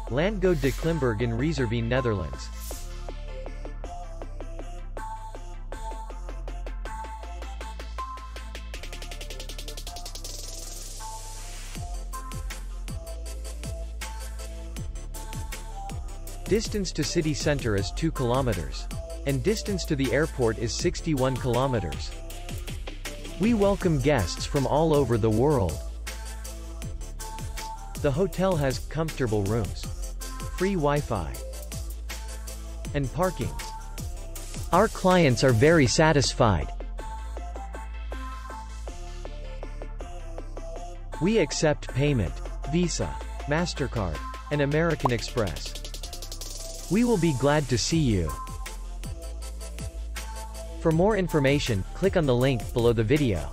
Landgoed De Klimberg in Rheezerveen, Netherlands. Distance to city center is 2 kilometers. And distance to the airport is 61 kilometers. We welcome guests from all over the world. The hotel has comfortable rooms, free Wi-Fi, and parking. Our clients are very satisfied. We accept payment, Visa, MasterCard, and American Express. We will be glad to see you. For more information, click on the link below the video.